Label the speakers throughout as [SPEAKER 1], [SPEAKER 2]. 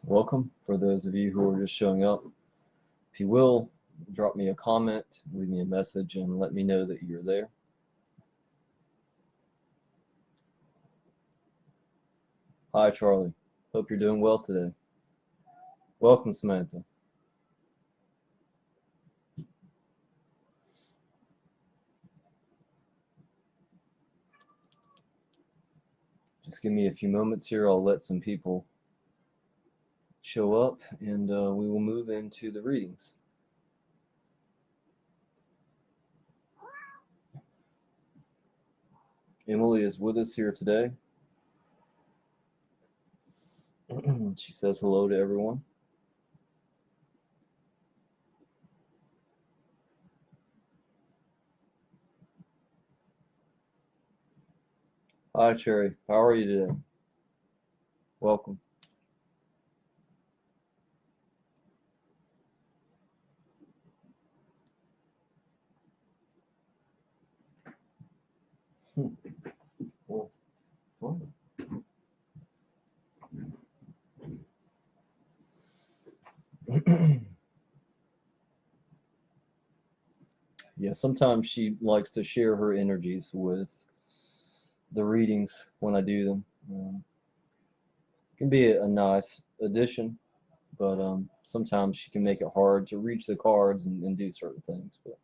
[SPEAKER 1] Welcome for those of you who are just showing up. If you will, drop me a comment, leave me a message, and let me know that you're there. Hi, Charlie. Hope you're doing well today. Welcome, Samantha. Just give me a few moments here. I'll let some people show up, and we will move into the readings. Emily is with us here today. She says hello to everyone. Hi, Cherry. How are you today? Welcome. Yeah, sometimes she likes to share her energies with the readings when I do them. It can be a nice addition, but sometimes she can make it hard to reach the cards and do certain things. But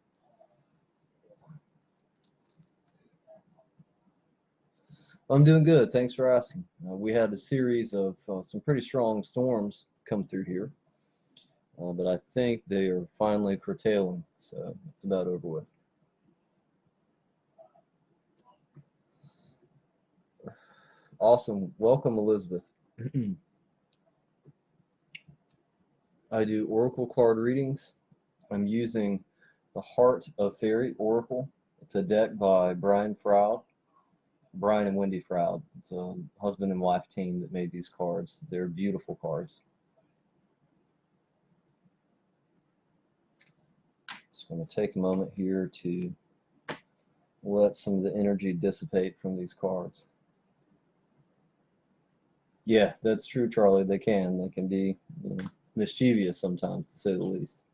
[SPEAKER 1] I'm doing good. Thanks for asking. We had a series of some pretty strong storms come through here, but I think they are finally curtailing, so it's about over with. Awesome. Welcome, Elizabeth. I do oracle card readings. I'm using the Heart of Fairy Oracle. It's a deck by Brian and Wendy Froud. It's a husband and wife team that made these cards. They're beautiful cards. Just going to take a moment here to let some of the energy dissipate from these cards. Yeah, that's true, Charlie. They can. They can be mischievous sometimes, to say the least.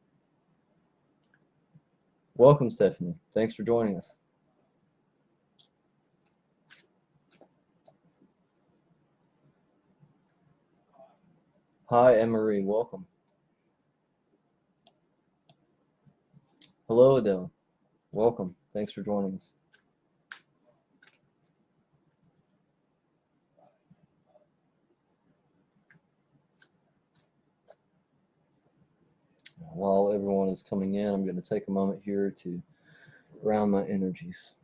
[SPEAKER 1] Welcome, Stephanie. Thanks for joining us. Hi, Anne-Marie. Welcome. Hello, Adele. Welcome. Thanks for joining us. While everyone is coming in, I'm going to take a moment here to ground my energies.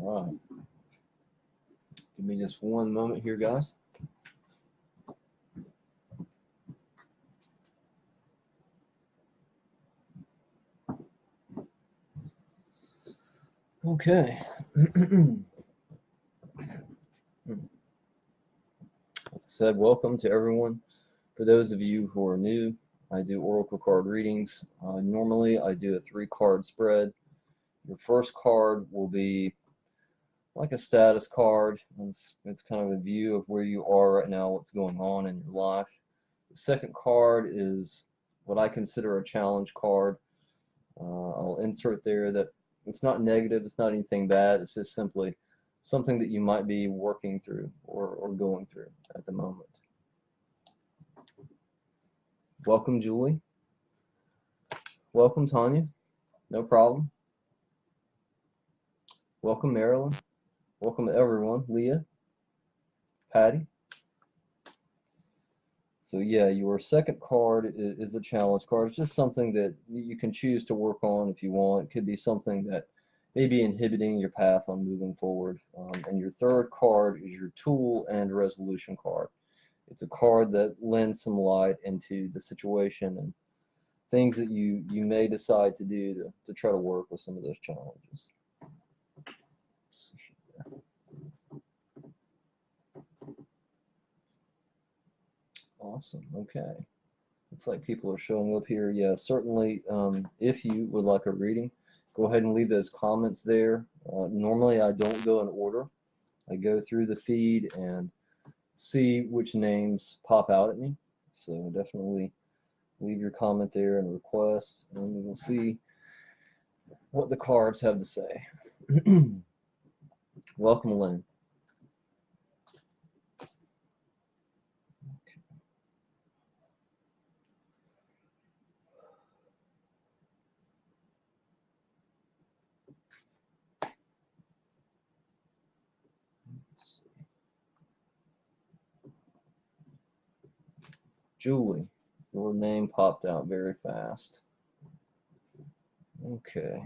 [SPEAKER 1] All right. Give me just one moment here, guys. Okay. As I said, welcome to everyone. For those of you who are new, I do oracle card readings. Normally, I do a 3-card spread. Your first card will be like a status card. It's kind of a view of where you are right now, what's going on in your life. The second card is what I consider a challenge card. I'll insert there that it's not negative, it's not anything bad, it's just simply something that you might be working through or going through at the moment. Welcome, Julie. Welcome, Tanya. No problem. Welcome, Marilyn. Welcome to everyone. Leah, Patty. So yeah, your second card is a challenge card. It's just something that you can choose to work on if you want. It could be something that may be inhibiting your path on moving forward. And your third card is your tool and resolution card. It's a card that lends some light into the situation and things that you may decide to do to try to work with some of those challenges. Awesome. Okay. Looks like people are showing up here. Yeah, certainly. If you would like a reading, go ahead and leave those comments there. Normally, I don't go in order. I go through the feed and see which names pop out at me. So definitely leave your comment there and request, and we will see what the cards have to say. Welcome, Lynn. Julie, your name popped out very fast. Okay.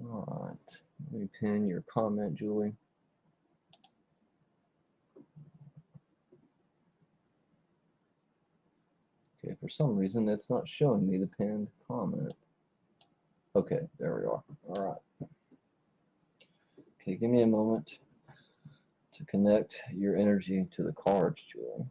[SPEAKER 1] All right. Let me pin your comment, Julie. Okay, for some reason it's not showing me the pinned comment. Okay, there we are. All right. Okay, give me a moment to connect your energy to the cards, Julie.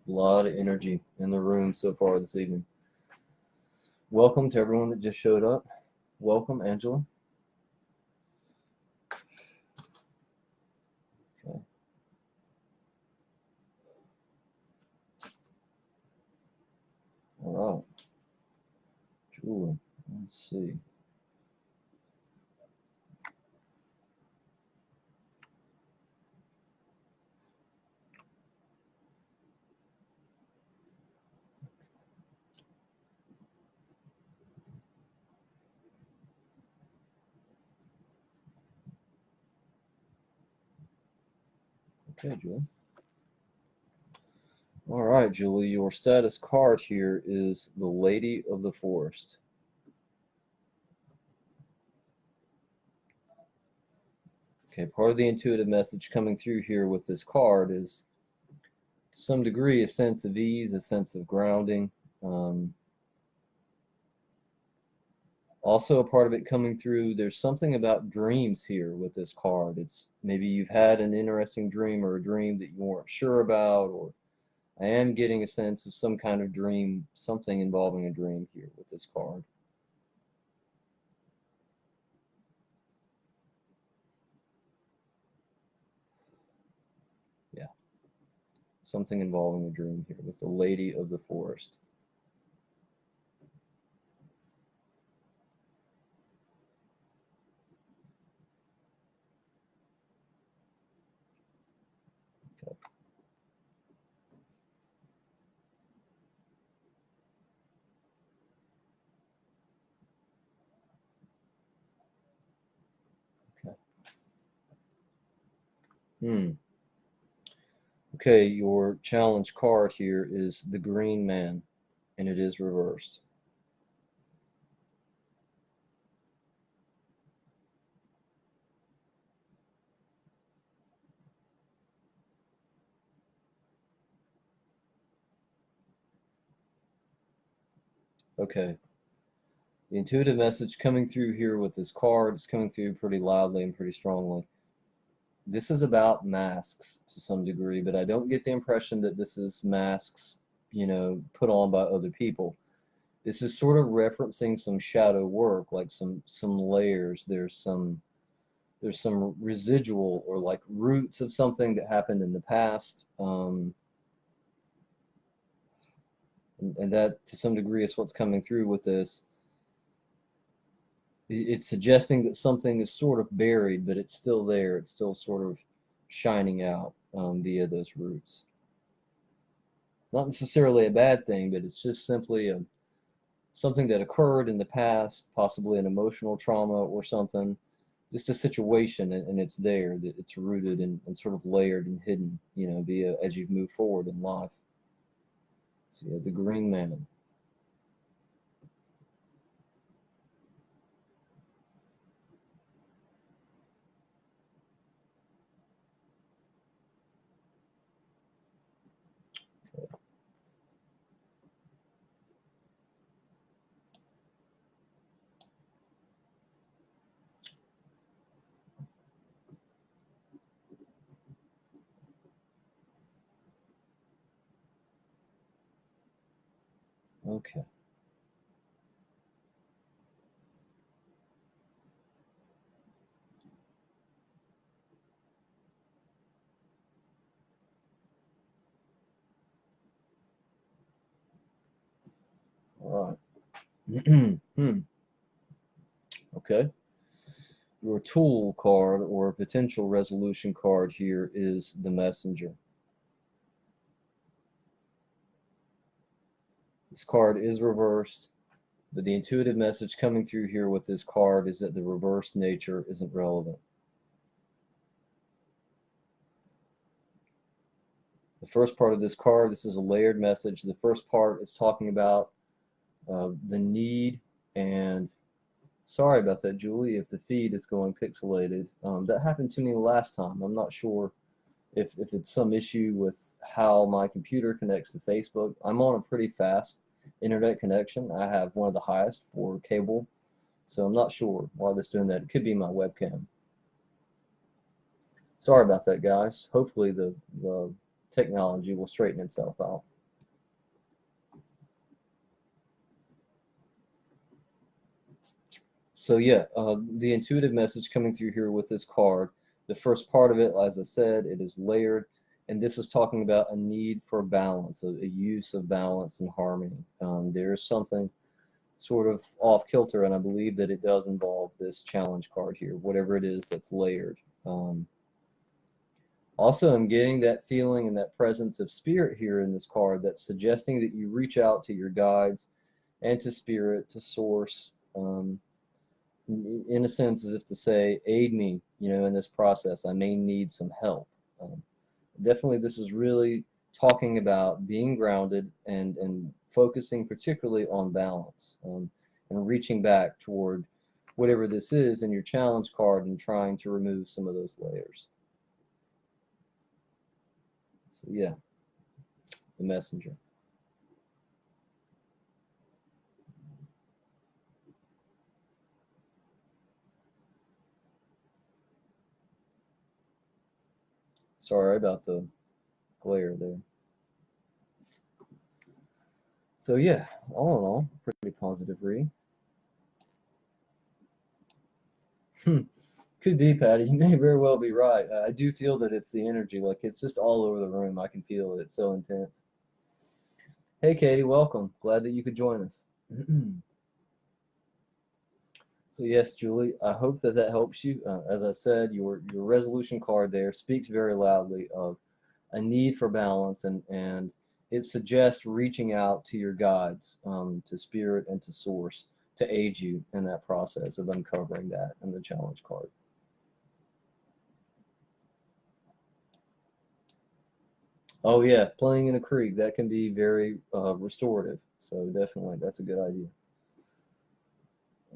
[SPEAKER 1] A lot of energy in the room so far this evening. Welcome to everyone that just showed up. Welcome, Angela. Okay. All right. Julie, let's see. Okay, Julie. All right, Julie, your status card here is the Lady of the Forest. Okay, part of the intuitive message coming through here with this card is, to some degree, a sense of ease, a sense of grounding. Also, a part of it coming through, there's something about dreams here with this card. It's maybe you've had an interesting dream or a dream that you weren't sure about, or I am getting a sense of some kind of dream, something involving a dream here with this card. Yeah, something involving a dream here with the Lady of the Forest. Hmm. Okay, your challenge card here is the Green Man, and it is reversed. Okay, the intuitive message coming through here with this card is coming through pretty loudly and pretty strongly. This is about masks to some degree, but I don't get the impression that this is masks, put on by other people. This is sort of referencing some shadow work, like some layers. There's some residual or like roots of something that happened in the past, and that to some degree is what's coming through with this. It's suggesting that something is sort of buried, but it's still there. It's still sort of shining out via those roots. Not necessarily a bad thing, but it's just simply something that occurred in the past, possibly an emotional trauma or something, just a situation, and it's there, that it's rooted and sort of layered and hidden, via as you move forward in life. So yeah, the Green Man. Okay, all right. Okay. Your tool card or potential resolution card here is the Messenger. This card is reversed, but the intuitive message coming through here with this card is that the reversed nature isn't relevant. The first part of this card, this is a layered message. The first part is talking about the need, and sorry about that, Julie, if the feed is going pixelated. That happened to me last time. I'm not sure if it's some issue with how my computer connects to Facebook. I'm on a pretty fast internet connection. I have one of the highest for cable, so I'm not sure why that's doing that. It could be my webcam. Sorry about that, guys. Hopefully the technology will straighten itself out. So yeah, the intuitive message coming through here with this card, the first part of it, as I said, it is layered, and this is talking about a need for balance, a use of balance and harmony. There is something sort of off kilter, and I believe that it does involve this challenge card here, whatever it is that's layered. Also, I'm getting that feeling and that presence of spirit here in this card that's suggesting that you reach out to your guides and to spirit, to source. In a sense, as if to say, aid me, in this process. I may need some help. Um, Definitely, this is really talking about being grounded and focusing particularly on balance, and reaching back toward whatever this is in your challenge card and trying to remove some of those layers. So yeah, the Messenger. Sorry about the glare there. So yeah, all in all, pretty positive reading. Could be, Patty. You may very well be right. I do feel that it's the energy. Like it's just all over the room. I can feel it. It's so intense. Hey, Katie, welcome. Glad that you could join us. So yes, Julie, I hope that that helps you. As I said, your resolution card there speaks very loudly of a need for balance, and it suggests reaching out to your guides, to spirit and to source, to aid you in that process of uncovering that in the challenge card. Oh yeah, playing in a creek, that can be very restorative. So definitely, that's a good idea.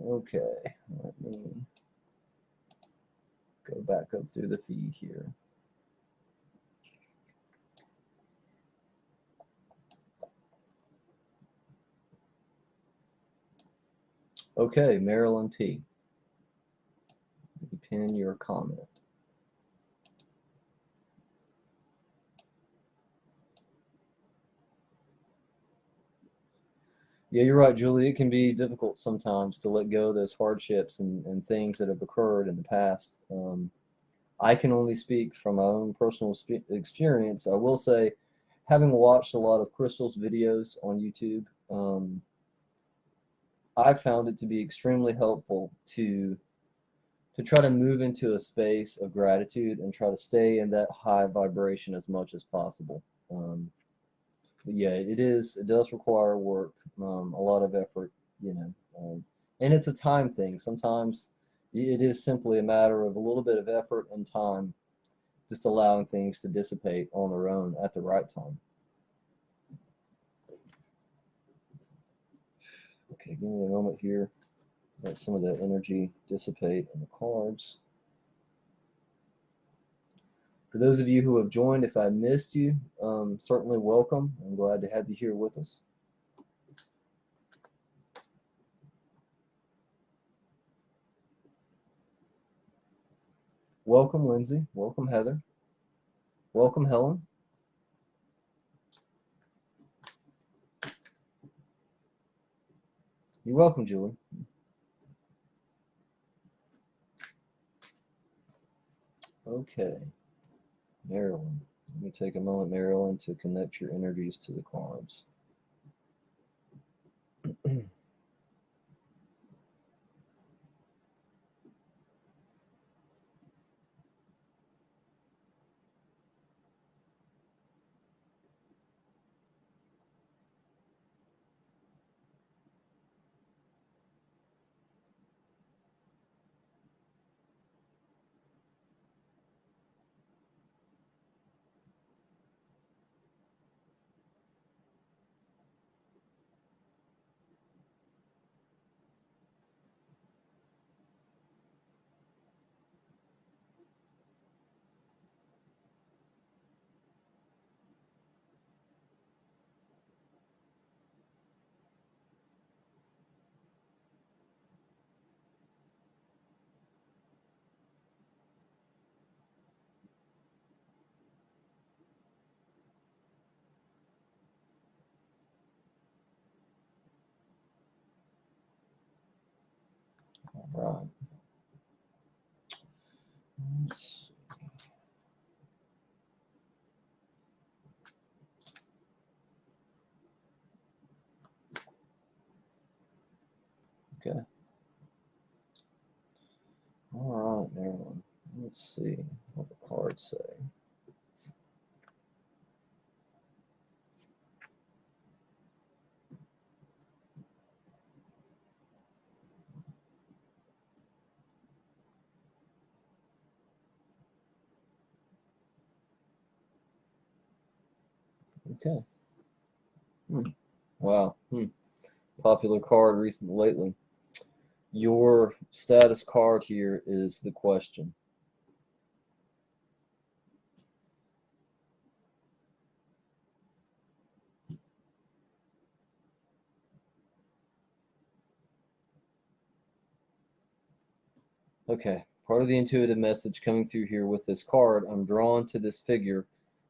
[SPEAKER 1] Okay, let me go back up through the feed here. Okay, Marilyn P. Pin your comment. Yeah, you're right, Julie. It can be difficult sometimes to let go of those hardships and things that have occurred in the past. I can only speak from my own personal experience. I will say, having watched a lot of Crystal's videos on YouTube, I found it to be extremely helpful to try to move into a space of gratitude and try to stay in that high vibration as much as possible. Um, but yeah, it does require work, a lot of effort, you know, and it's a time thing. Sometimes it is simply a matter of a little bit of effort and time, just allowing things to dissipate on their own at the right time. Okay, give me a moment here. Let some of the energy dissipate in the cards. For those of you who have joined, if I missed you, certainly welcome. I'm glad to have you here with us. Welcome, Lindsay. Welcome, Heather. Welcome, Helen. You're welcome, Julie. Okay, Marilyn. Let me take a moment, Marilyn, to connect your energies to the cards. All right. Let's Okay. All right, Marilyn. Let's see what the cards say. Okay. Hmm. Wow. Popular card recently lately. Your status card here is the question. Okay, part of the intuitive message coming through here with this card, I'm drawn to this figure,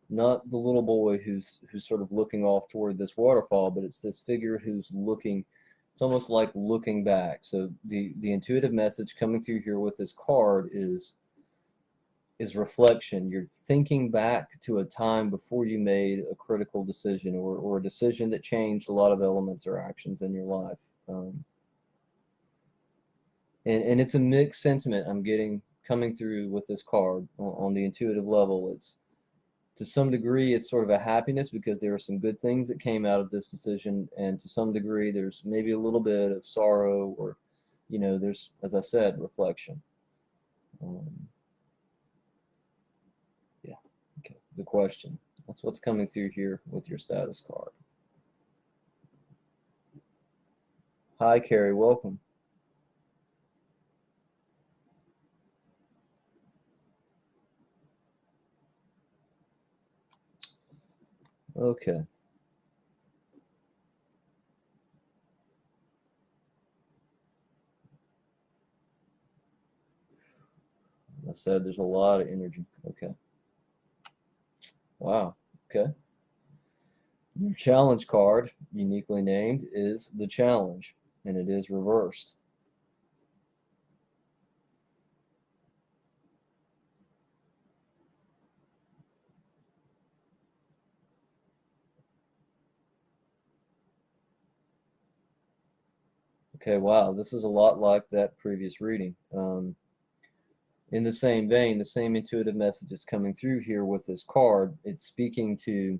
[SPEAKER 1] not the little boy who's sort of looking off toward this waterfall, but it's this figure who's looking, it's almost like looking back. So the intuitive message coming through here with this card is reflection. You're thinking back to a time before you made a critical decision or a decision that changed a lot of elements or actions in your life. And it's a mixed sentiment I'm getting coming through with this card on the intuitive level. It's to some degree it's sort of a happiness because there are some good things that came out of this decision, and to some degree there's maybe a little bit of sorrow or, there's, as I said, reflection. Um, yeah. Okay. The question. That's what's coming through here with your status card. Hi, Carrie. Welcome. Okay. I said there's a lot of energy. Okay. Wow. Okay. Your challenge card, uniquely named, is the challenge, and it is reversed. Okay, wow, this is a lot like that previous reading. In the same vein, the same intuitive message is coming through here with this card. It's speaking to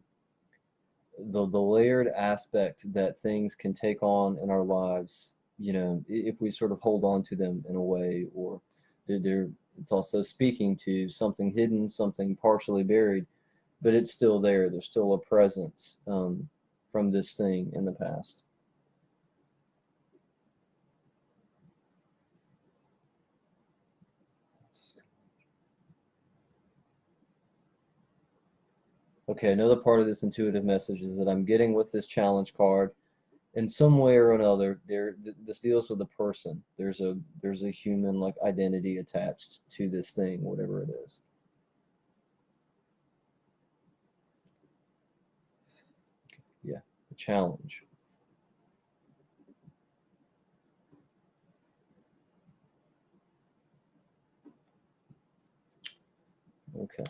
[SPEAKER 1] the layered aspect that things can take on in our lives, you know, if we sort of hold on to them in a way, or it's also speaking to something hidden, something partially buried, but it's still there. There's still a presence from this thing in the past. Okay, another part of this intuitive message is that I'm getting with this challenge card in some way or another. This deals with a person. There's a human like identity attached to this thing, whatever it is. Yeah, a challenge. Okay,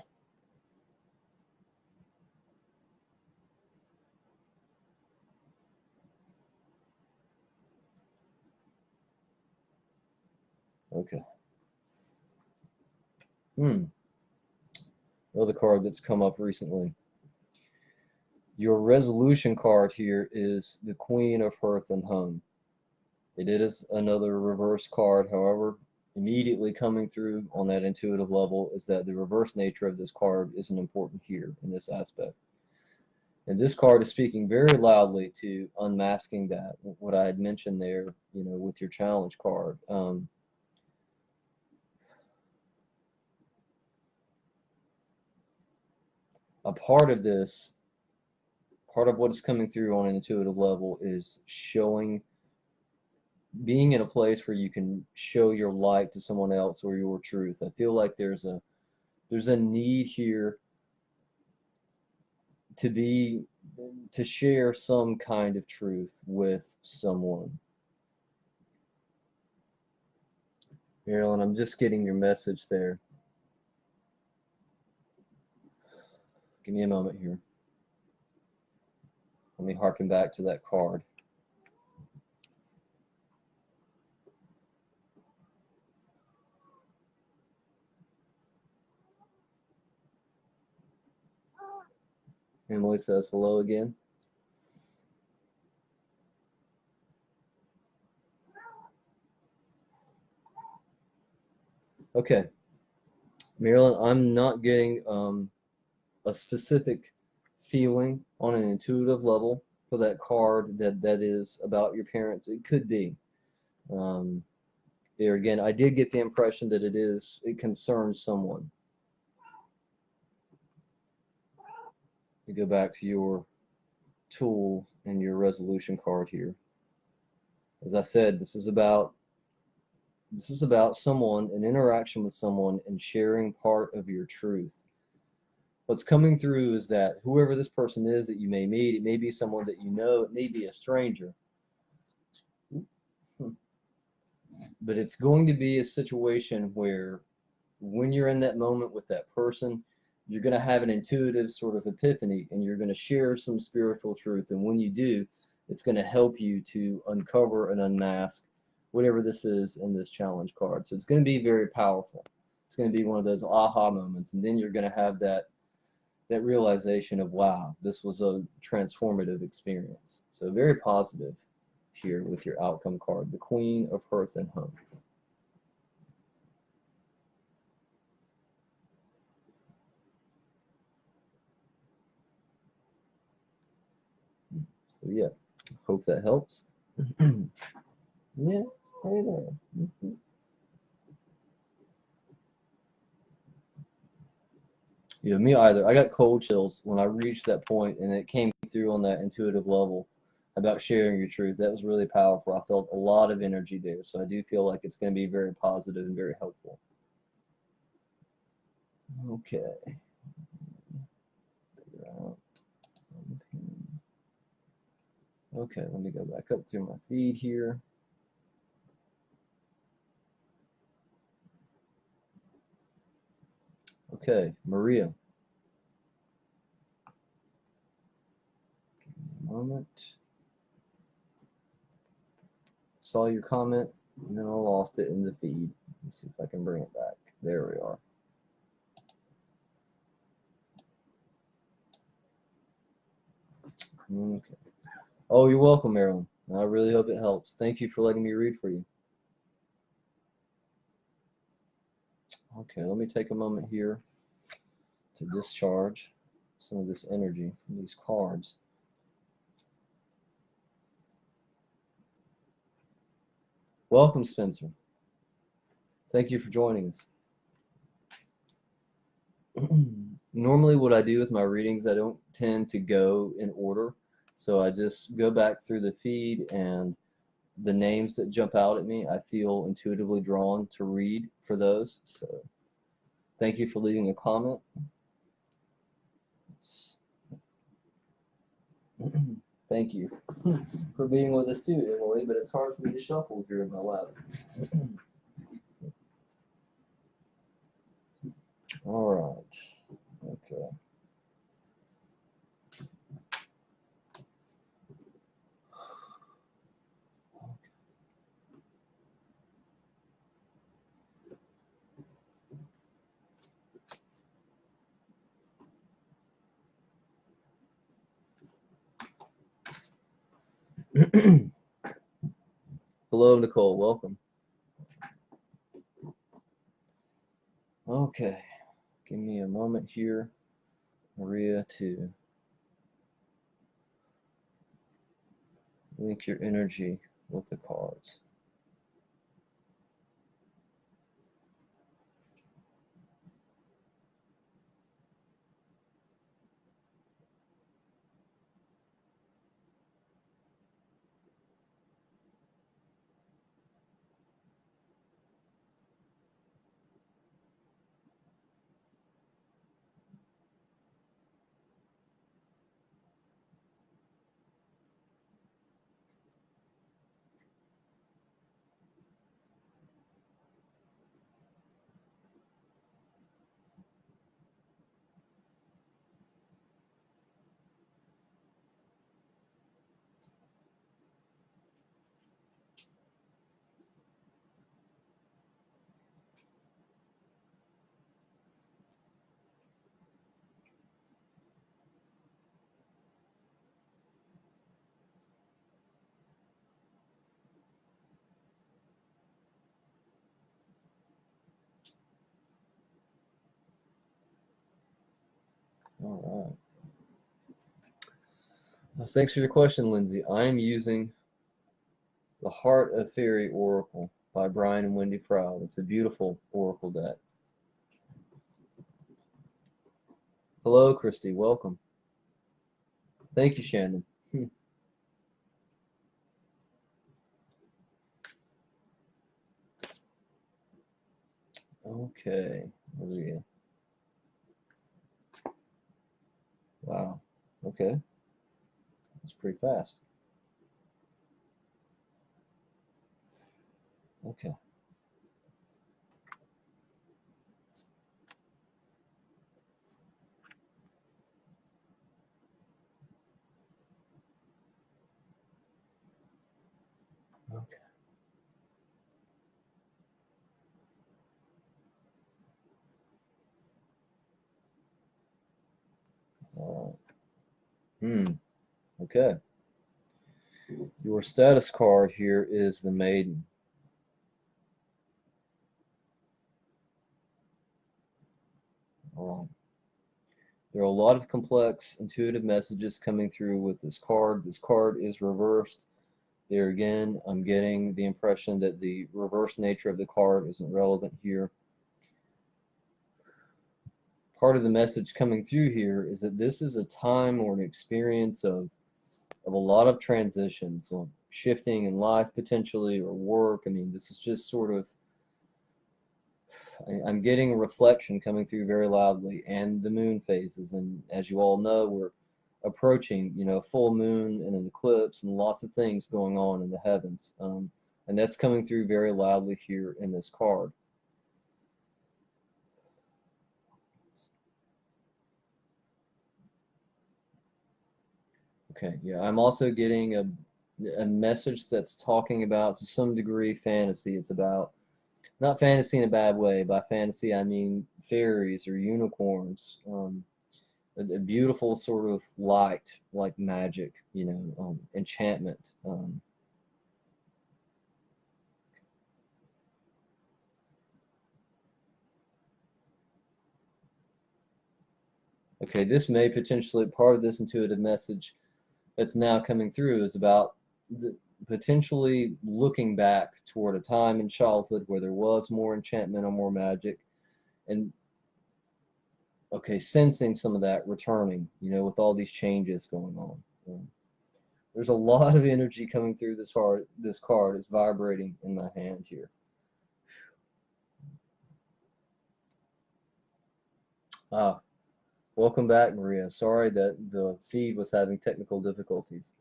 [SPEAKER 1] okay. Hmm. Another card that's come up recently. Your resolution card here is the Queen of Hearth and Home. It is another reverse card, however, immediately coming through on that intuitive level is that the reverse nature of this card isn't important here in this aspect. And this card is speaking very loudly to unmasking that, what I had mentioned there, you know, with your challenge card. A part of this, part of what is coming through on an intuitive level is showing, being in a place where you can show your light to someone else or your truth. I feel like there's a need here to be to share some kind of truth with someone. Marilyn, I'm just getting your message there. Give me a moment here. Let me harken back to that card. Emily says hello again. Okay, Marilyn, I'm not getting a specific feeling on an intuitive level for that card that is about your parents. It could be. Um, there again, I did get the impression that it concerns someone. You go back to your tool and your resolution card here. As I said, this is about someone, an interaction with someone, and sharing part of your truth. What's coming through is that whoever this person is that you may meet, it may be someone that you know, it may be a stranger, but it's going to be a situation where when you're in that moment with that person, you're going to have an intuitive sort of epiphany and you're going to share some spiritual truth. And when you do, it's going to help you to uncover and unmask whatever this is in this challenge card. So it's going to be very powerful. It's going to be one of those aha moments. And then you're going to have that realization of, wow, this was a transformative experience. So very positive here with your outcome card, the Queen of Hearth and Home. So yeah, hope that helps. Yeah, hey there. Yeah, me either. I got cold chills when I reached that point, and it came through on that intuitive level about sharing your truth. That was really powerful. I felt a lot of energy there, so I do feel like it's going to be very positive and very helpful. Okay. Figure out. Okay, let me go back up through my feed here. Okay, Maria. Give me a moment. Saw your comment, and then I lost it in the feed. Let's see if I can bring it back. There we are. Okay. Oh, you're welcome, Marilyn. I really hope it helps. Thank you for letting me read for you. Okay, let me take a moment here to discharge some of this energy from these cards. Welcome, Spencer. Thank you for joining us. Normally what I do with my readings, I don't tend to go in order. So I just go back through the feed, and the names that jump out at me, I feel intuitively drawn to read for those. So thank you for leaving a comment. Thank you for being with us too, Emily, but it's hard for me to shuffle if you're in my lap. All right. Okay. Hello, Nicole. Welcome. Okay. Give me a moment here, Maria, to link your energy with the cards. All right. Thanks for your question, Lindsay. I'm using the Heart of Fairy Oracle by Brian and Wendy Froud. It's a beautiful oracle deck. Hello, Christy. Welcome. Thank you, Shannon. Okay, Maria. Wow. Okay. That's pretty fast. Okay. Okay. All right. Okay. Your status card here is the Maiden. All right. There are a lot of complex, intuitive messages coming through with this card. This card is reversed. There again, I'm getting the impression that the reverse nature of the card isn't relevant here. Part of the message coming through here is that this is a time or an experience of a lot of transitions, shifting in life potentially, or work. I mean, this is just sort of, I'm getting a reflection coming through very loudly, and the moon phases. And as you all know, we're approaching, full moon and an eclipse and lots of things going on in the heavens. And that's coming through very loudly here in this card. Okay, yeah, I'm also getting a message that's talking about, to some degree, fantasy. It's about, not fantasy in a bad way. By fantasy, I mean fairies or unicorns. A beautiful sort of light, like magic, enchantment. Okay, this may potentially, part of this intuitive message that's now coming through is about potentially looking back toward a time in childhood where there was more enchantment or more magic, and okay, sensing some of that returning, with all these changes going on. There's a lot of energy coming through this card. This card is vibrating in my hand here. Ah, welcome back, Maria. Sorry that the feed was having technical difficulties.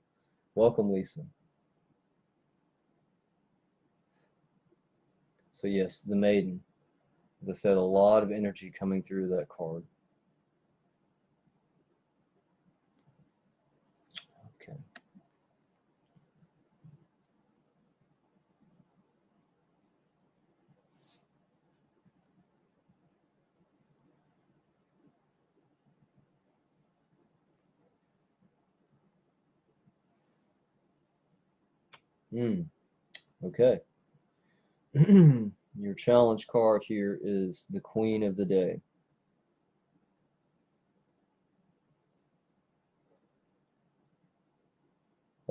[SPEAKER 1] Welcome, Lisa. So yes, the Maiden. As I said, a lot of energy coming through that card. Okay. Okay. Your challenge card here is the Queen of the Day.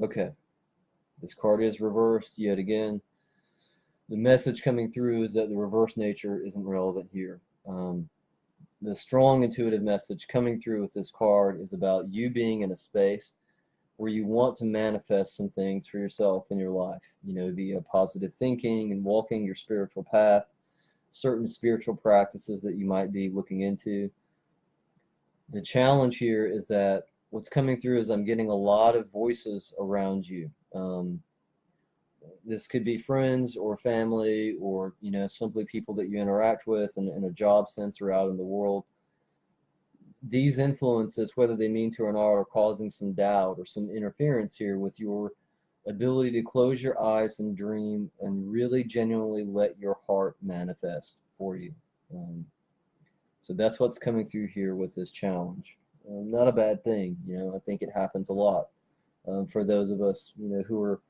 [SPEAKER 1] Okay. This card is reversed yet again. The message coming through is that the reverse nature isn't relevant here. The strong intuitive message coming through with this card is about you being in a space where you want to manifest some things for yourself in your life, via positive thinking and walking your spiritual path, certain spiritual practices that you might be looking into. The challenge here is that what's coming through is I'm getting a lot of voices around you. This could be friends or family, or simply people that you interact with in a job sense or out in the world. These influences, whether they mean to or not, are causing some doubt or some interference here with your ability to close your eyes and dream and really genuinely let your heart manifest for you. So that's what's coming through here with this challenge. Not a bad thing, I think it happens a lot for those of us, who are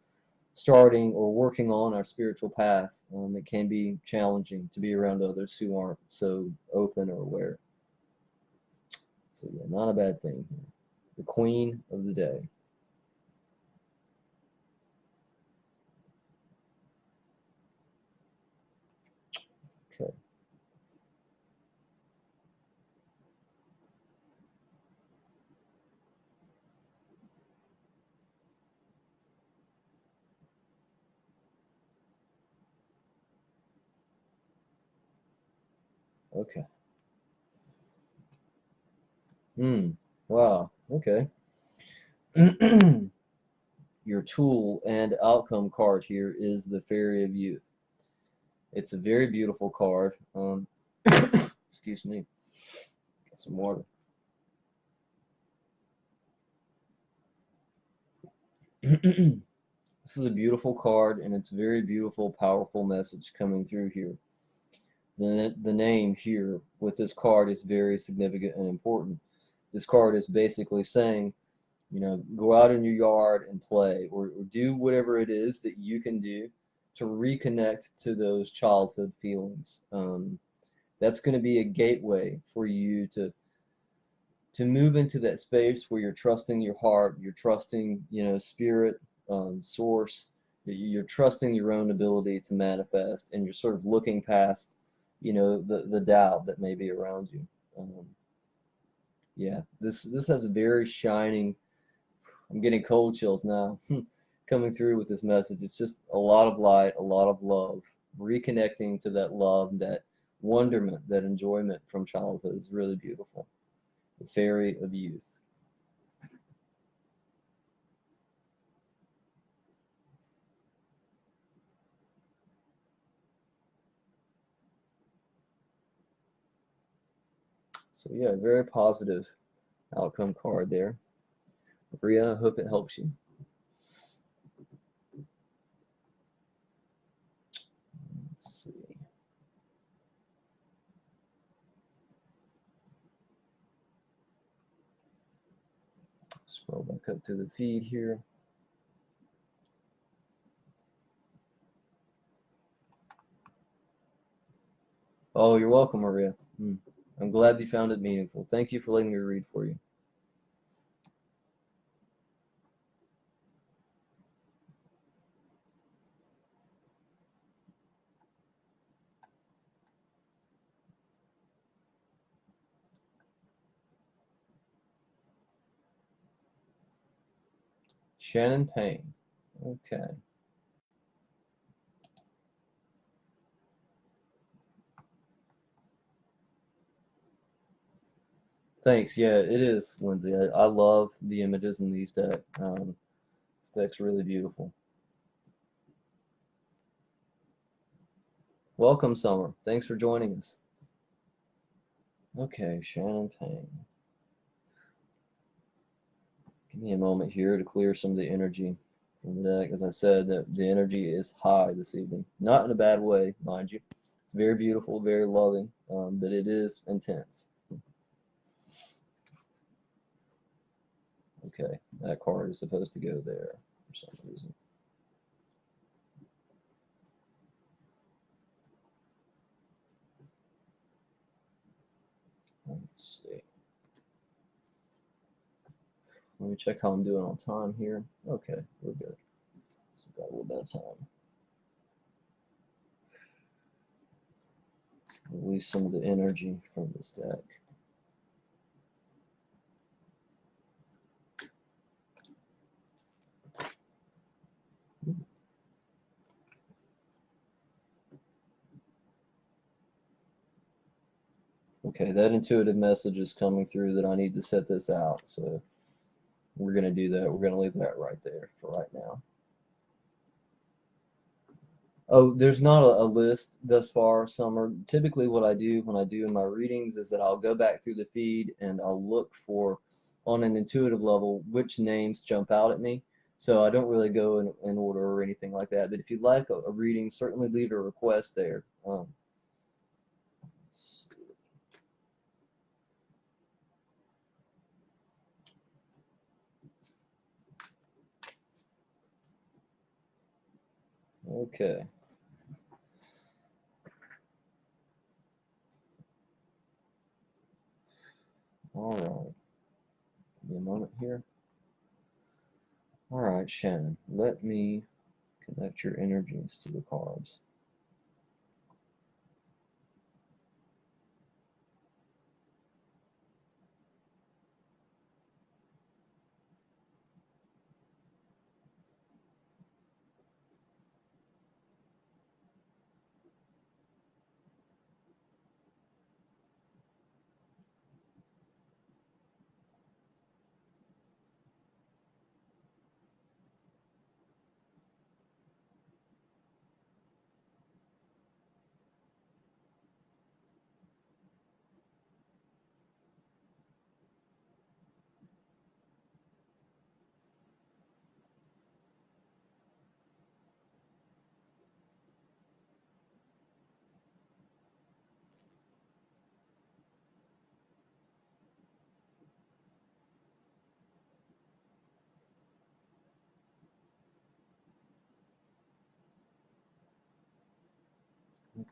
[SPEAKER 1] starting or working on our spiritual path. It can be challenging to be around others who aren't so open or aware. So yeah, not a bad thing here. The Queen of the Day. Okay. Okay. Wow. Okay. Your tool and outcome card here is the Fairy of Youth. It's a very beautiful card. Excuse me. Get some water. This is a beautiful card, and it's a very beautiful, powerful message coming through here. The name here with this card is very significant and important. This card is basically saying, go out in your yard and play, or do whatever it is that you can do to reconnect to those childhood feelings. That's going to be a gateway for you to to move into that space where you're trusting your heart, you're trusting, spirit, source, you're trusting your own ability to manifest, and you're sort of looking past, the doubt that may be around you. Yeah, this has a very shining. I'm getting cold chills now, coming through with this message. It's just a lot of light, a lot of love, reconnecting to that love, that wonderment, that enjoyment from childhood is really beautiful. The fairy of youth. So yeah, very positive outcome card there. Maria, I hope it helps you. Let's see. Scroll back up to the feed here. Oh, you're welcome, Maria. I'm glad you found it meaningful. Thank you for letting me read for you. Shannon Payne. Okay. Thanks. Yeah, it is, Lindsay. I love the images in these decks. This deck's really beautiful. Welcome, Summer. Thanks for joining us. Okay, Shannon Payne. Give me a moment here to clear some of the energy from the deck. As I said, the energy is high this evening. Not in a bad way, mind you. It's very beautiful, very loving, but it is intense. Okay, that card is supposed to go there for some reason. Let's see. Let me check how I'm doing on time here. Okay, we're good. So we've got a little bit of time. Release some of the energy from this deck. Okay, that intuitive message is coming through that I need to set this out. So we're going to do that. We're going to leave that right there for right now. Oh, there's not a list thus far, Summer. Typically what I do when I do in my readings is that I'll go back through the feed and I'll look for, on an intuitive level, which names jump out at me. So I don't really go in order or anything like that. But if you'd like a reading, certainly leave a request there. Okay. All right. Give me a moment here. All right, Shannon, let me connect your energies to the cards.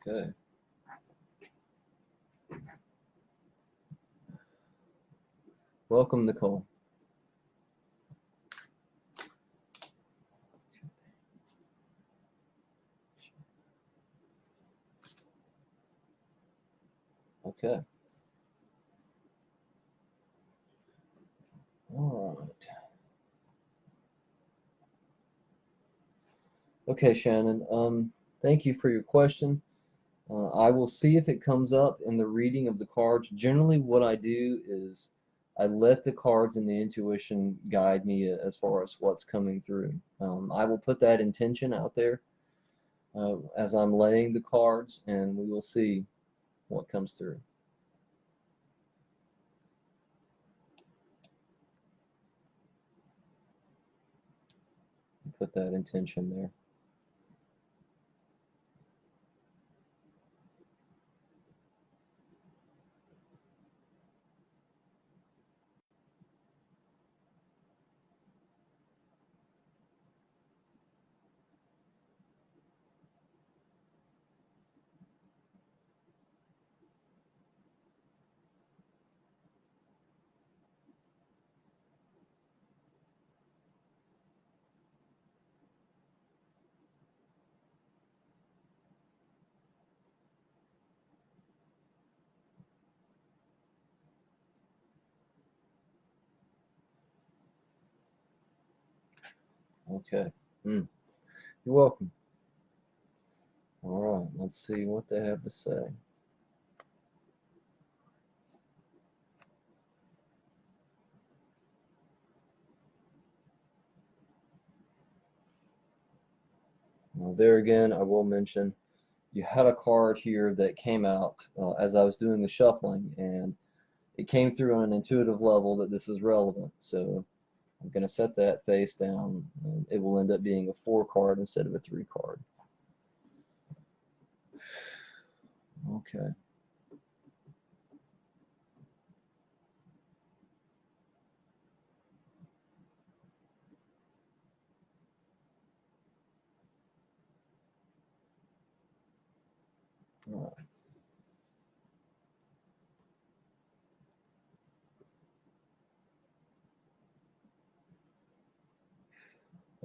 [SPEAKER 1] Okay. Welcome, Nicole. Okay. All right. Okay, Shannon. Thank you for your question. I will see if it comes up in the reading of the cards. Generally, what I do is I let the cards and the intuition guide me as far as what's coming through. I will put that intention out there as I'm laying the cards, and we will see what comes through. Put that intention there. Okay. Mm. You're welcome. All right, let's see what they have to say. Now, there again, I will mention you had a card here that came out as I was doing the shuffling, and it came through on an intuitive level that this is relevant. So I'm going to set that face down, and it will end up being a 4 card instead of a 3 card. Okay. All right.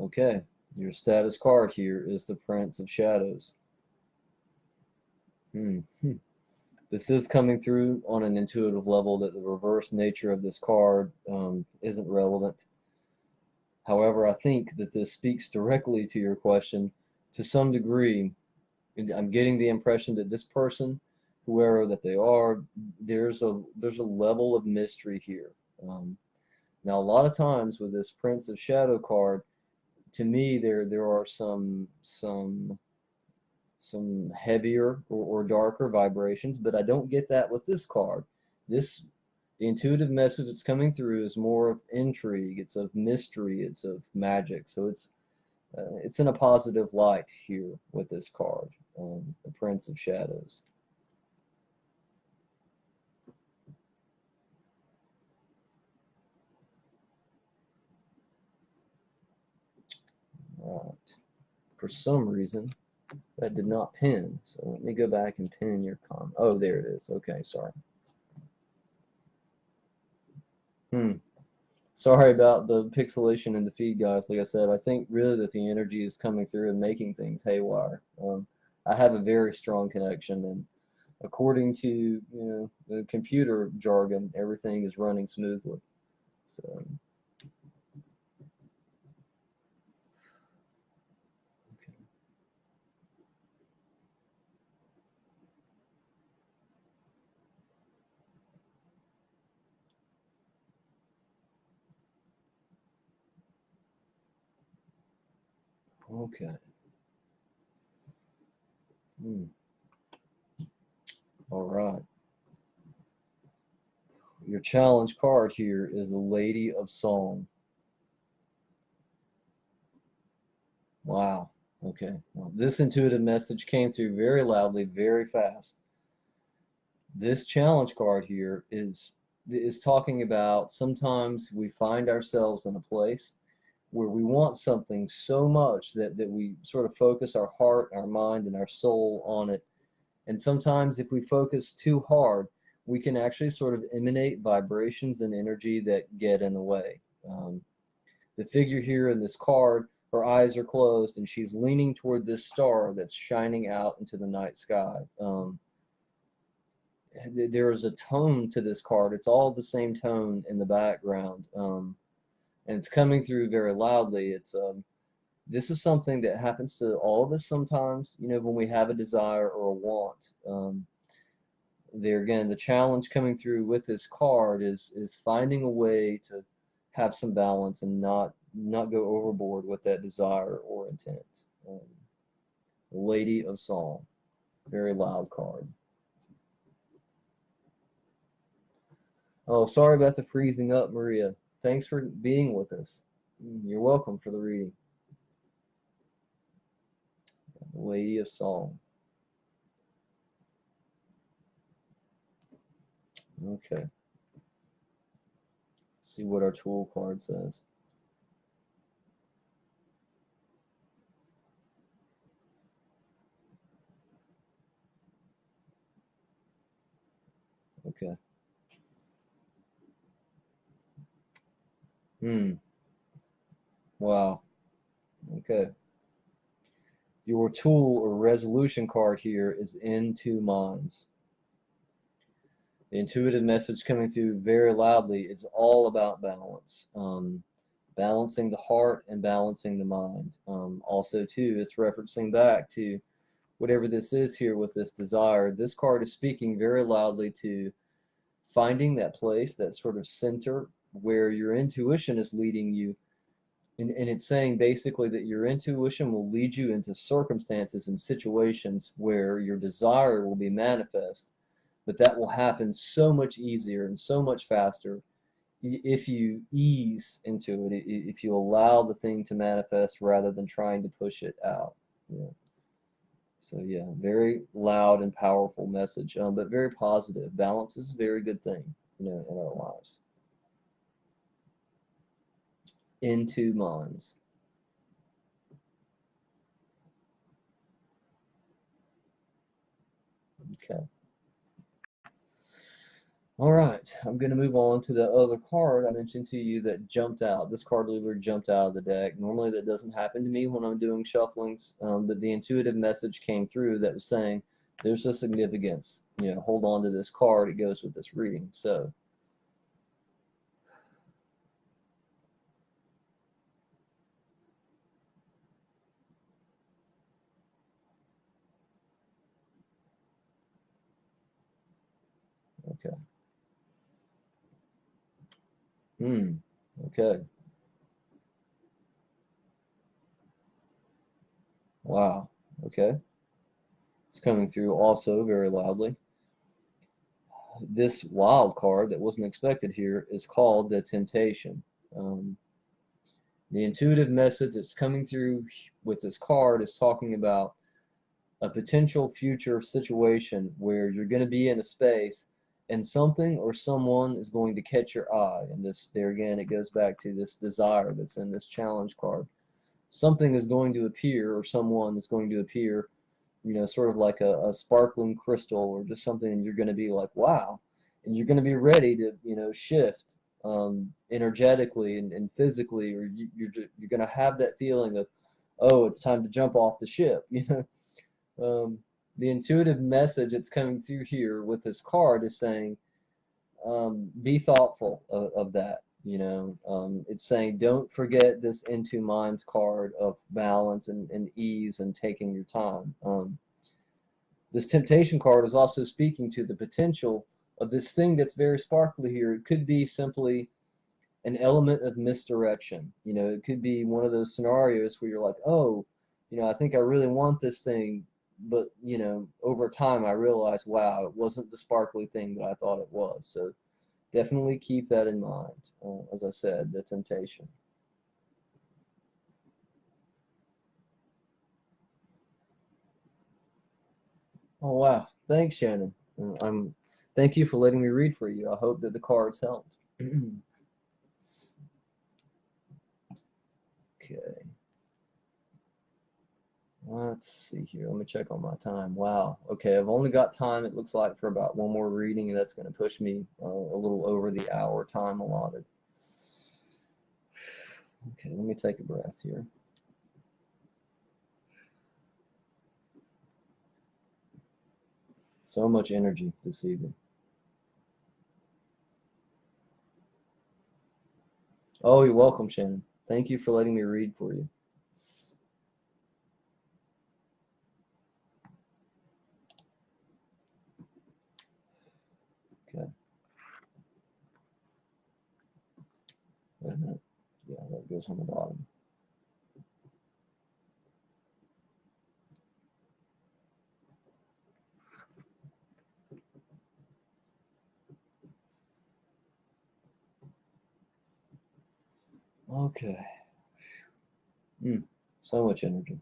[SPEAKER 1] Okay. Your status card here is the Prince of Shadows. Hmm. This is coming through on an intuitive level that the reverse nature of this card isn't relevant. However, I think that this speaks directly to your question to some degree. I'm getting the impression that this person, whoever that they are, there's a level of mystery here. Now, a lot of times with this Prince of Shadow card, to me there are some heavier or darker vibrations, but I don't get that with this card. This the intuitive message that's coming through is more of intrigue, it's of mystery, it's of magic. So it's in a positive light here with this card, the Prince of Shadows. Right. For some reason, that did not pin. So let me go back and pin your comment. Oh, there it is. Okay, sorry. Hmm. Sorry about the pixelation in the feed, guys. Like I said, I think really that the energy is coming through and making things haywire. I have a very strong connection, and according to the computer jargon, everything is running smoothly. So, okay. Hmm. All right. Your challenge card here is the Lady of Song. Wow. Okay. Well, this intuitive message came through very loudly, very fast. This challenge card here is talking about sometimes we find ourselves in a place where we want something so much that we sort of focus our heart, our mind, and our soul on it. And sometimes if we focus too hard, we can actually sort of emanate vibrations and energy that get in the way. The figure here in this card, her eyes are closed and she's leaning toward this star that's shining out into the night sky. There is a tone to this card. It's all the same tone in the background, and it's coming through very loudly. This is something that happens to all of us sometimes, when we have a desire or a want. There again, the challenge coming through with this card is finding a way to have some balance and not go overboard with that desire or intent. Lady of Song, very loud card. Oh, sorry about the freezing up, Maria. Thanks for being with us. You're welcome for the reading. Lady of Song. Okay. Let's see what our tool card says. Okay. Wow. Okay. Your tool or resolution card here is In Two Minds. The intuitive message coming through very loudly is all about balance. Balancing the heart and balancing the mind. Also, too, it's referencing back to whatever this is here with this desire. This card is speaking very loudly to finding that place, that sort of center where your intuition is leading you. And it's saying basically that your intuition will lead you into circumstances and situations where your desire will be manifest, but that will happen so much easier and so much faster if you ease into it, if you allow the thing to manifest rather than trying to push it out. Yeah. So yeah, very loud and powerful message, but very positive. Balance is a very good thing, in our lives. In Two Minds. Okay. All right, I'm going to move on to the other card I mentioned to you that jumped out. This card literally jumped out of the deck. Normally that doesn't happen to me when I'm doing shufflings, but the intuitive message came through that was saying there's a significance. Hold on to this card. It goes with this reading. So, okay. Okay. Wow. Okay. It's coming through also very loudly. This wild card that wasn't expected here is called the Temptation. Um, the intuitive message that's coming through with this card is talking about a potential future situation where you're going to be in a space and something or someone is going to catch your eye. And there again, it goes back to this desire that's in this challenge card. Something is going to appear, or someone is going to appear, sort of like a sparkling crystal or just something, and you're going to be like, wow. And you're going to be ready to, shift energetically and physically, or you're going to have that feeling of, oh, it's time to jump off the ship, The intuitive message that's coming through here with this card is saying, be thoughtful of that. It's saying don't forget this In Two Minds card of balance and ease and taking your time. This temptation card is also speaking to the potential of this thing that's very sparkly here. It could be simply an element of misdirection. It could be one of those scenarios where you're like, oh, I think I really want this thing, but over time I realized, wow, it wasn't the sparkly thing that I thought it was. So definitely keep that in mind. As I said, the temptation. Oh wow, thanks, Shannon. Thank you for letting me read for you. I hope that the cards helped. Okay. Let's see here. Let me check on my time. Wow. Okay, I've only got time, it looks like, for about one more reading, and that's going to push me a little over the hour time allotted. Okay, let me take a breath here. So much energy this evening. Oh, you're welcome, Shannon. Thank you for letting me read for you. Okay. Wait a minute. Yeah, that goes on the bottom. Okay. So much energy.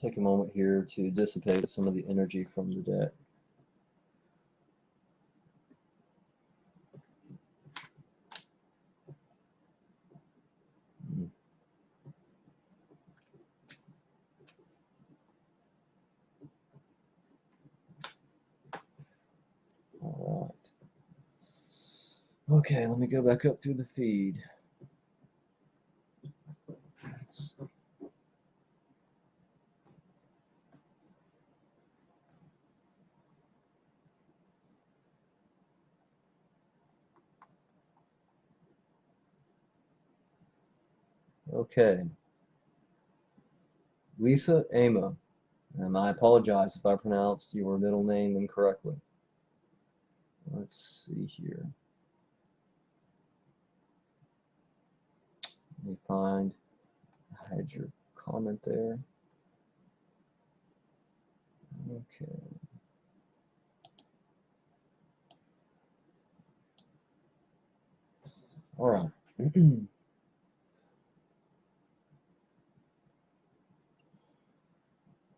[SPEAKER 1] Take a moment here to dissipate some of the energy from the deck. All right. Okay, let me go back up through the feed. Okay. Lisa Ama, and I apologize if I pronounced your middle name incorrectly. Let's see here. Let me find, I had your comment there. Okay. All right.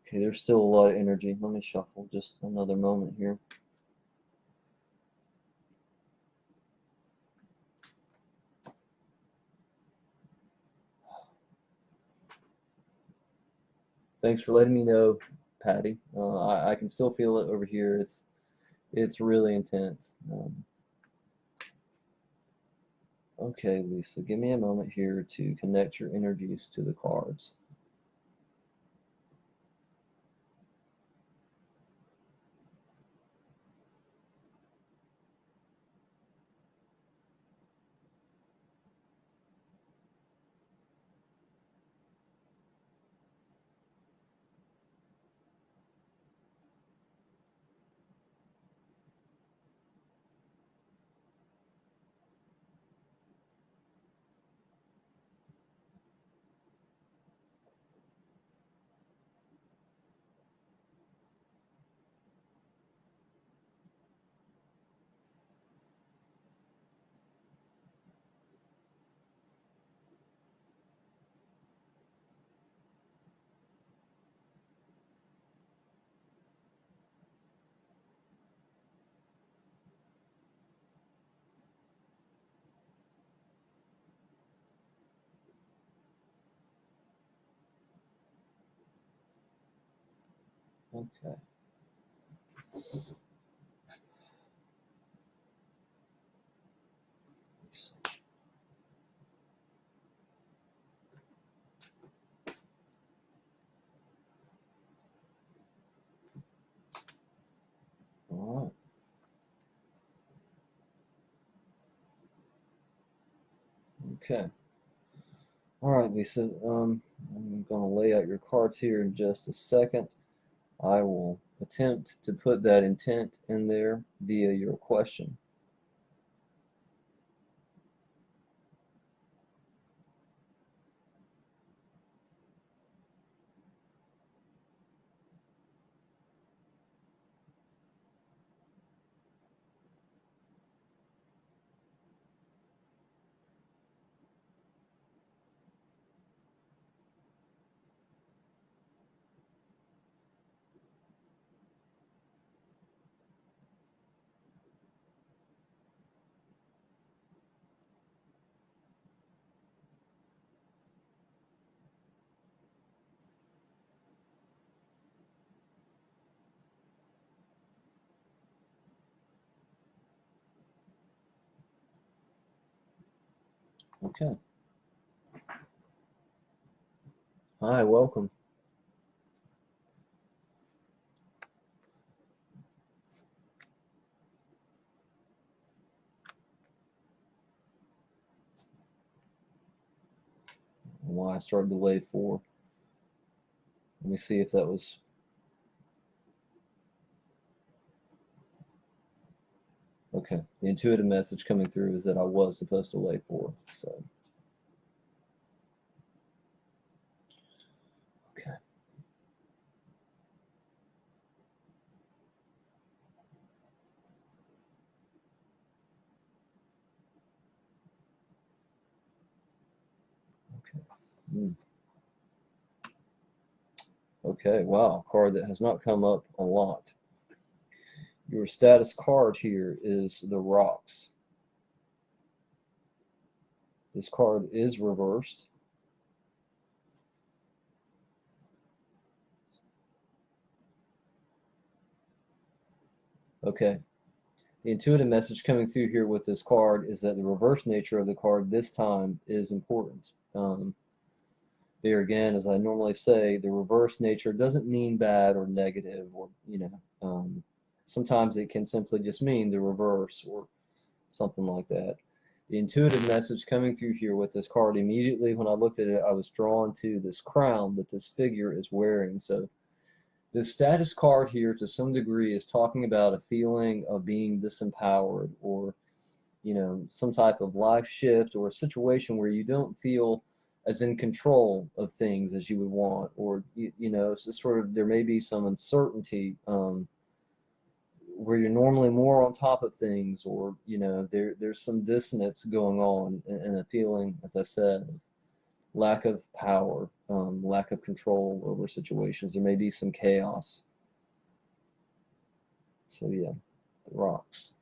[SPEAKER 1] Okay, there's still a lot of energy. Let me shuffle just another moment here. Thanks for letting me know, Patty. I can still feel it over here. It's really intense. Okay, Lisa, give me a moment here to connect your energies to the cards. Okay. All right. Okay. All right, Lisa. I'm going to lay out your cards here in just a second. I will attempt to put that intent in there via your question. Okay. Hi, welcome. Why I started delay 4. Let me see if that was okay. The intuitive message coming through is that I was supposed to lay 4. So, okay. Okay. Hmm. Okay, wow, card that has not come up a lot. Your status card here is the rocks. This card is reversed. Okay. The intuitive message coming through here with this card is that the reverse nature of the card this time is important. There again, as I normally say, the reverse nature doesn't mean bad or negative, or sometimes it can simply just mean the reverse or something like that. The intuitive message coming through here with this card, immediately when I looked at it, I was drawn to this crown that this figure is wearing. So this status card here, to some degree, is talking about a feeling of being disempowered, or some type of life shift, or a situation where you don't feel as in control of things as you would want, or it's just sort of, there may be some uncertainty, where you're normally more on top of things, or there's some dissonance going on, and a feeling, as I said, of lack of power, lack of control over situations. There may be some chaos. So yeah, the rocks.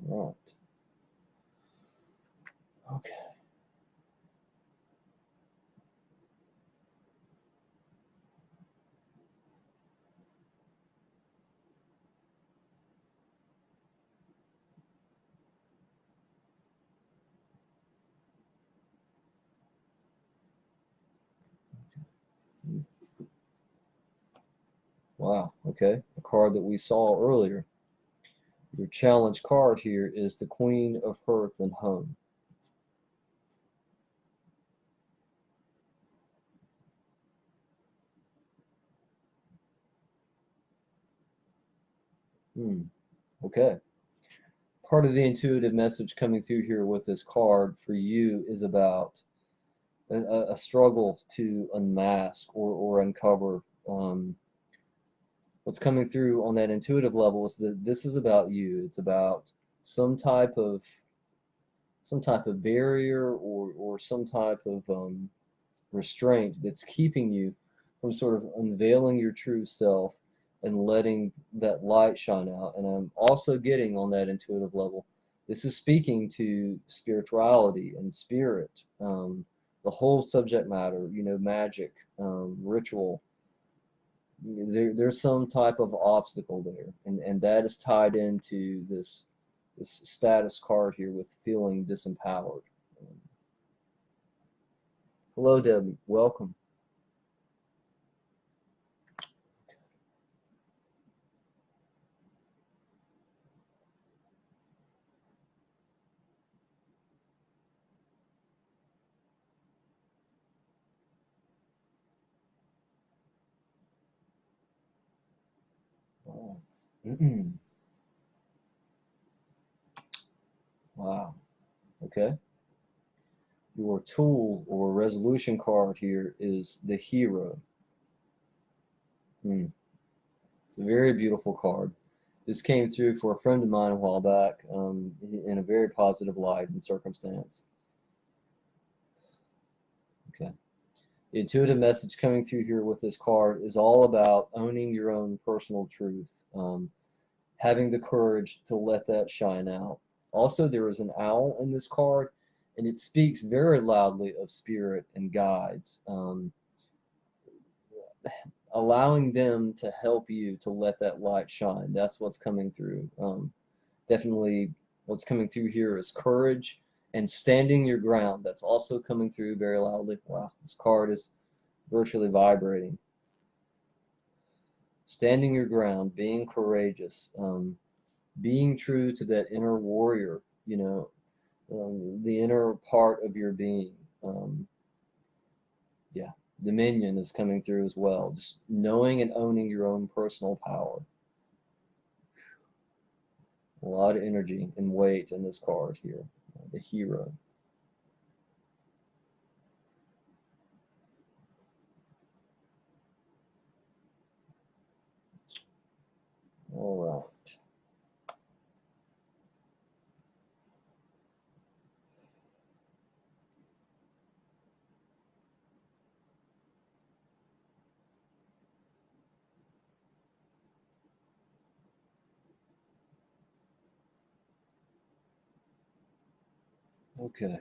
[SPEAKER 1] Right. Okay. Wow. Okay. A card that we saw earlier. Your challenge card here is the Queen of Hearth and Home. Hmm. Okay. Part of the intuitive message coming through here with this card for you is about a struggle to unmask, or uncover. What's coming through on that intuitive level is that this is about you. It's about some type of barrier, or some type of restraint that's keeping you from sort of unveiling your true self and letting that light shine out. And I'm also getting on that intuitive level, this is speaking to spirituality and spirit, the whole subject matter, magic, ritual. There's some type of obstacle there, and that is tied into this status card here with feeling disempowered. Um, Hello, Debbie. Welcome. Wow. Wow. Okay. Your tool or resolution card here is the hero. Hmm. It's a very beautiful card. This came through for a friend of mine a while back, in a very positive light and circumstance. Okay. The intuitive message coming through here with this card is all about owning your own personal truth, having the courage to let that shine out. Also, there is an owl in this card, and it speaks very loudly of spirit and guides. A allowing them to help you to let that light shine. That's what's coming through. Definitely what's coming through here is courage and standing your ground. That's also coming through very loudly. Wow, this card is virtually vibrating. Standing your ground, being courageous, being true to that inner warrior, you know, the inner part of your being. Yeah, dominion is coming through as well. Just knowing and owning your own personal power. A lot of energy and weight in this card here. The hero. All right. Okay.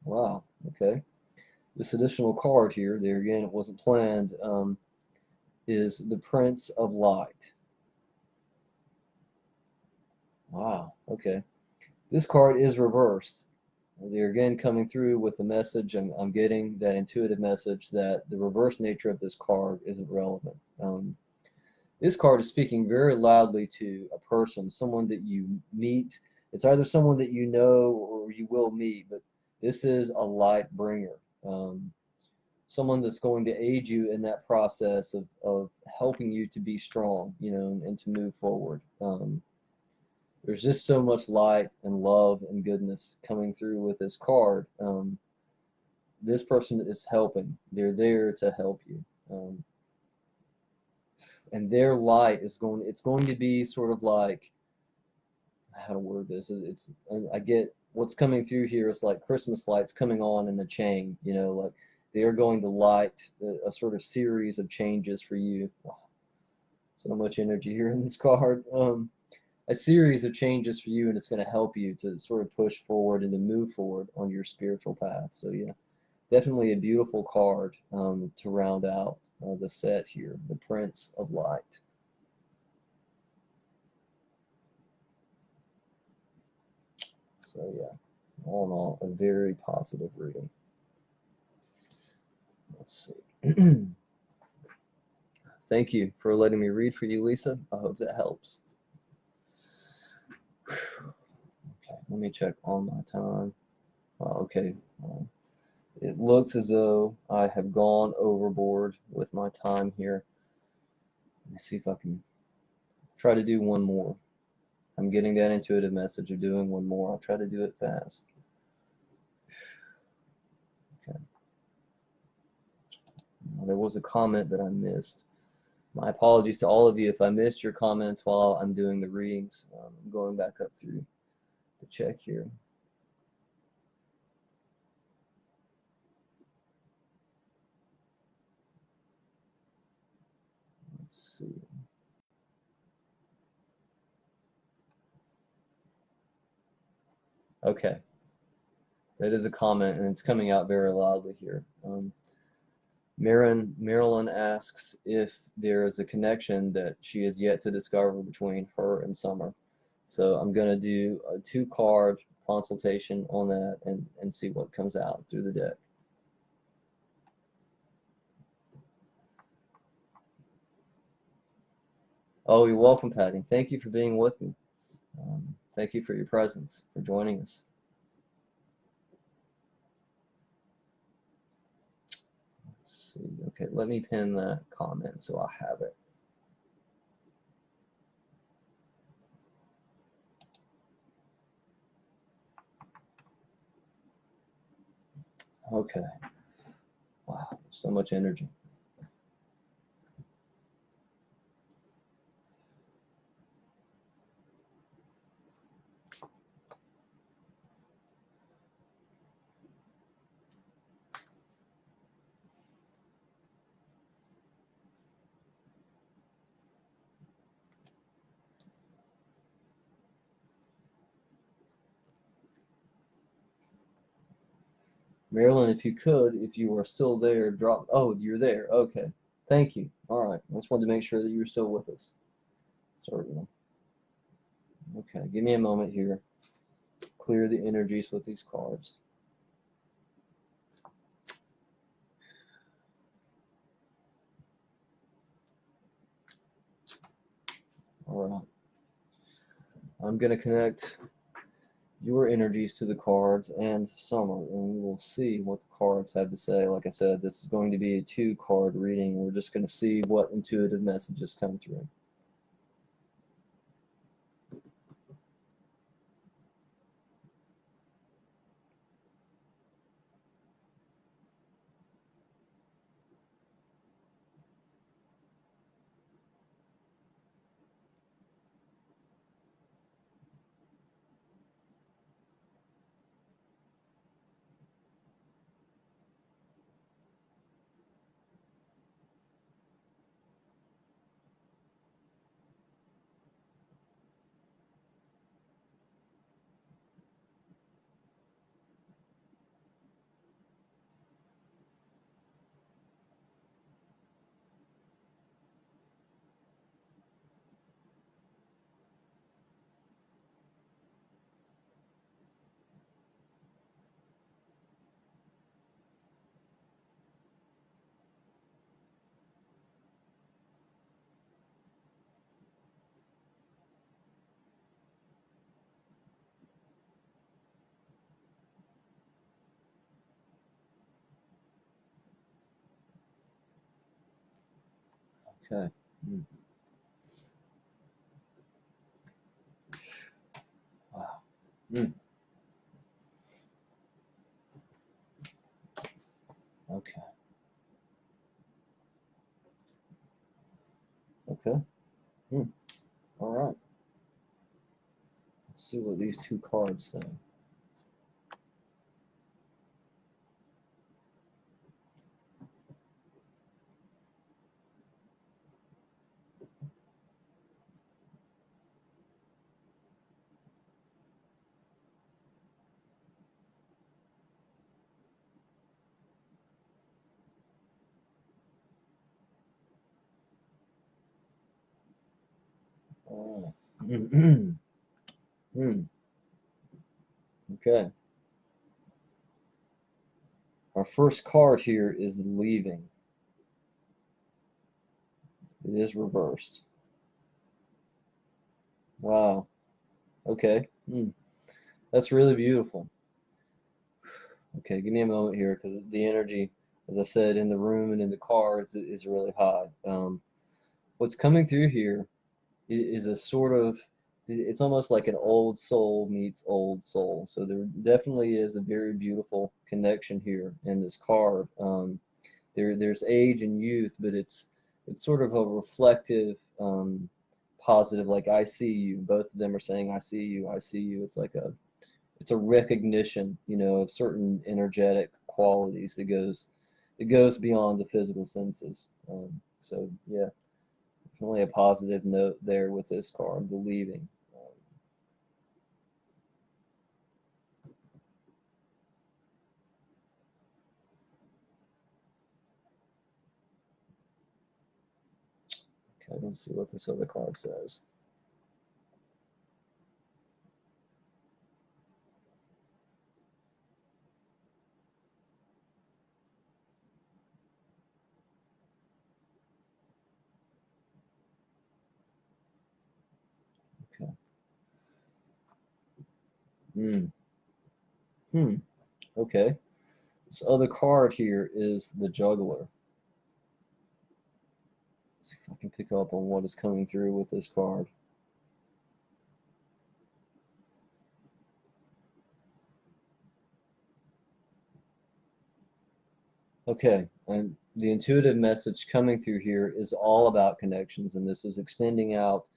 [SPEAKER 1] Wow. Okay. This additional card here, there again, it wasn't planned, is the Prince of Light. Wow. Okay. This card is reversed. They're again coming through with the message. I'm getting that intuitive message that the reverse nature of this card isn't relevant. This card is speaking very loudly to a person, someone that you meet. It's either someone that you know or you will meet, but this is a light bringer. Someone that's going to aid you in that process of helping you to be strong, you know, and to move forward. There's just so much light and love and goodness coming through with this card. This person is helping. They're there to help you. And their light is it's going to be sort of like, how to word this, I get what's coming through here is like Christmas lights coming on in a chain, you know, like they are going to light a sort of series of changes for you. Wow, so much energy here in this card. A series of changes for you, and it's going to help you to sort of push forward and to move forward on your spiritual path. So yeah, definitely a beautiful card to round out the set here, the Prince of Light. So yeah, all in all, a very positive reading. Let's see. Thank you for letting me read for you, Lisa. I hope that helps. Okay, let me check on my time. Okay, it looks as though I have gone overboard with my time here. Let me see if I can try to do one more. I'm getting that intuitive message of doing one more. I'll try to do it fast. Okay. There was a comment that I missed. My apologies to all of you if I missed your comments while I'm doing the readings. I'm going back up through the check here. Let's see. Okay. That is a comment, and it's coming out very loudly here. Marilyn asks if there is a connection that she has yet to discover between her and Summer. So I'm going to do a 2-card consultation on that and see what comes out through the deck. Oh, you're welcome, Patty. Thank you for being with me. Thank you for your presence, for joining us. Let's see. Okay, let me pin that comment so I have it. Okay. Wow, so much energy. Marilyn, if you could, if you are still there, drop. Oh, you're there. Okay. Thank you. All right. I just wanted to make sure that you were still with us. Certainly. Okay. Give me a moment here. Clear the energies with these cards. All right. I'm going to connect your energies to the cards and Summer, and we will see what the cards have to say. Like I said, this is going to be a 2-card reading. We're just going to see what intuitive messages come through. Okay. Mm. Wow. Mm. Okay. Okay. Mm. All right. Let's see what these 2 cards say. Oh. Mm. Okay. Our first card here is leaving. It is reversed. Wow. Okay. Mm. That's really beautiful. Okay, give me a moment here because the energy, as I said, in the room and in the cards is really high. What's coming through here is a sort of, it's almost like an old soul meets old soul. So there definitely is a very beautiful connection here in this card. There's age and youth, but it's sort of a reflective, positive, like I see you. Both of them are saying I see you, I see you. It's a recognition, of certain energetic qualities that goes beyond the physical senses. So yeah, definitely a positive note there with this card, the leaving. Okay, let's see what this other card says. Okay. Hmm. Hmm. Okay. This other card here is the juggler. Let's see if I can pick up on what is coming through with this card. Okay, and the intuitive message coming through here is all about connections, and this is extending out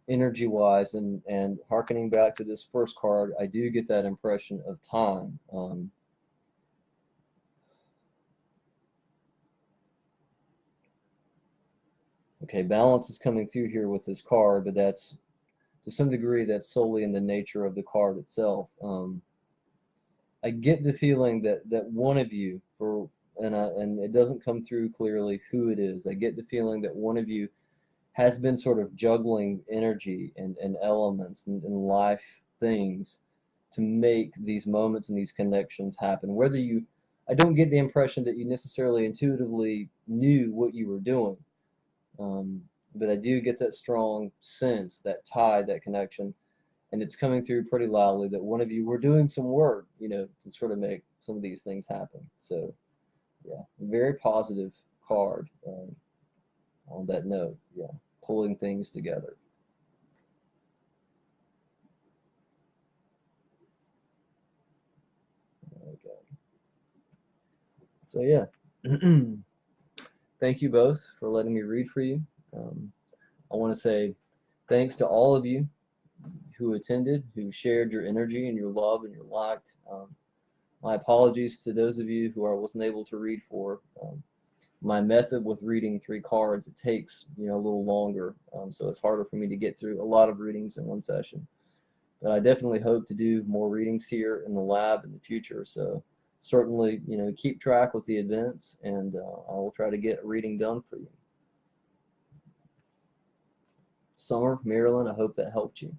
[SPEAKER 1] energy-wise, and harkening back to this first card, I do get that impression of time. Okay, balance is coming through here with this card, but that's to some degree that's solely in the nature of the card itself. I get the feeling that one of you, and it doesn't come through clearly who it is. I get the feeling that one of you has been sort of juggling energy and elements and life things to make these moments and these connections happen. I don't get the impression that you necessarily intuitively knew what you were doing, um, but I do get that strong sense, that tie, that connection, and it's coming through pretty loudly that one of you were doing some work, to sort of make some of these things happen. So, yeah, very positive card on that note. Yeah, pulling things together. Okay. So, yeah, thank you both for letting me read for you. Um, I want to say thanks to all of you who attended, who shared your energy and your love and your light. My apologies to those of you who I wasn't able to read for. My method with reading 3 cards, it takes a little longer, so it's harder for me to get through a lot of readings in one session. But I definitely hope to do more readings here in the lab in the future. So certainly, keep track with the events, and I will try to get a reading done for you. Summer, Marilyn, I hope that helped you.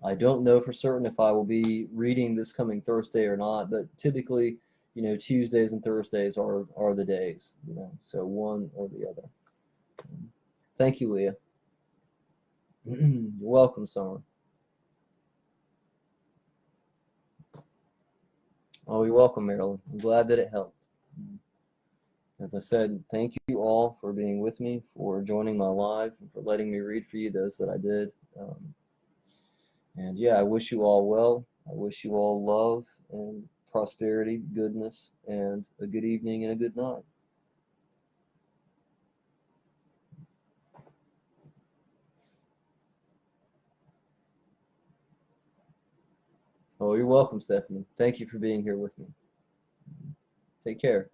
[SPEAKER 1] I don't know for certain if I will be reading this coming Thursday or not, but typically, Tuesdays and Thursdays are the days, so one or the other. Thank you, Leah. You're welcome, Summer. Oh, you're welcome, Marilyn. I'm glad that it helped. As I said, thank you all for being with me, for joining my live, and for letting me read for you those that I did. And yeah, I wish you all well. I wish you all love and prosperity, goodness, and a good evening and a good night. Oh, you're welcome, Stephanie. Thank you for being here with me. Take care.